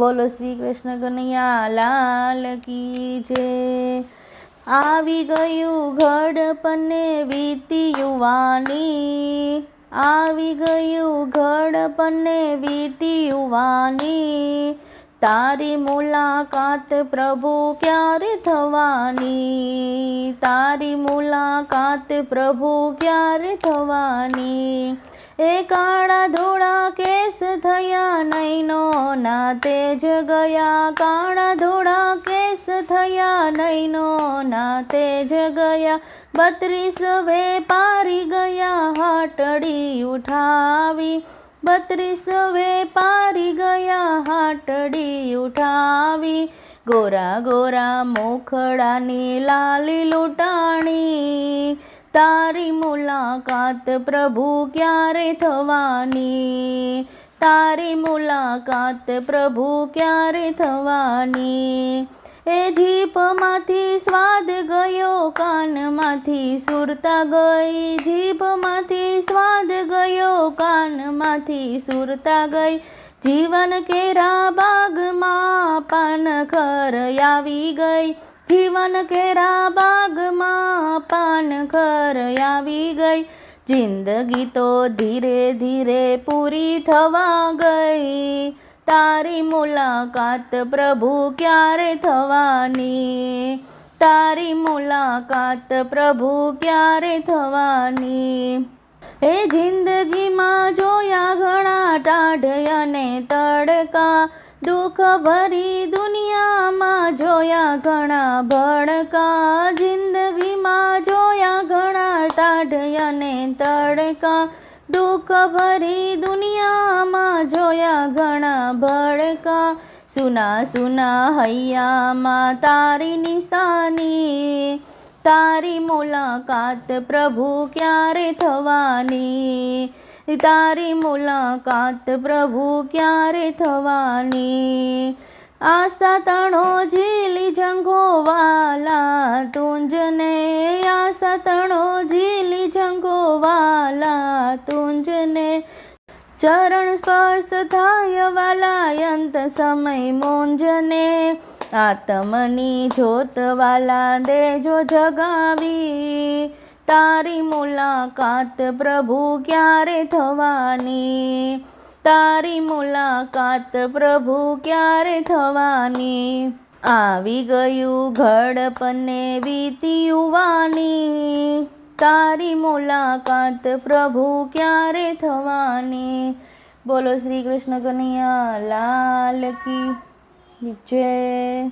બોલો શ્રી કૃષ્ણ કનૈયા લાલ કી જય। આવી ગયું ઘડપને વીતી યુવાની, આવી ગયું ઘડપને વીતી યુવાની, તારી મુલાકાત પ્રભુ ક્યારે થવાની, તારી મુલાકાત પ્રભુ ક્યારે થવાની। એ કાળા ધોળા કેસ થયા નૈનોના તેજ ગયા, કાળા ધોળા કેસ થયા નૈનોના તેજ ગયા, 32 વેપારી ગયા હાટડી ઉઠાવી, 32 વેપારી ગયા હાટડી ઉઠાવી, ગોરા ગોરા મોખડાની લાલી લૂંટાણી, તારી મુલાકાત પ્રભુ ક્યારે થવાની, તારી મુલાકાત પ્રભુ ક્યારે થવાની। એ જીભમાંથી સ્વાદ ગયો કાનમાંથી સુરતા ગઈ, જીભમાંથી સ્વાદ ગયો કાનમાંથી સુરતા ગઈ, જીવન કેરા બાગમાં પાનખર આવી ગઈ, જીવન કેરા બાગમાં પાનખર આવી ગઈ, જિંદગી તો ધીરે ધીરે પૂરી થવા ગઈ, તારી મુલાકાત પ્રભુ ક્યારે થવાની, તારી મુલાકાત પ્રભુ ક્યારે થવાની। એ જિંદગીમાં જોયા ઘણા ટાઢ અને તડકા, દુઃખ ભરી દુનિયામાં જોયા ઘણા ભડકા, જિંદગીમાં જોયા ઘણા ટાઢ અને તડકા, દુઃખ ભરી દુનિયામાં જોયા ઘણા ભડકા, સુના સુના હૈયામાં તારી નિશાની, તારી મુલાકાત પ્રભુ ક્યારે થવાની, તારી મુલાકાત પ્રભુ ક્યારે થવાની। આશા તણો ઝીલી જંગોવાલા તુંજને, આશા તણો ઝીલી જંગોવાલા તુંજને, ચરણ સ્પર્શ થાય વાલા અંત સમય મોંજને, આત્મની જ્યોત વાલા દેજો જગાવી, તારી મુલાકાત પ્રભુ ક્યારે થવાની, તારી મુલાકાત પ્રભુ ક્યારે થવાની। આવી ગયું ઘડપને વીતી યુવાની, તારી મુલાકાત પ્રભુ ક્યારે થવાની। બોલો શ્રી કૃષ્ણ કનૈયા લાલ કી જય।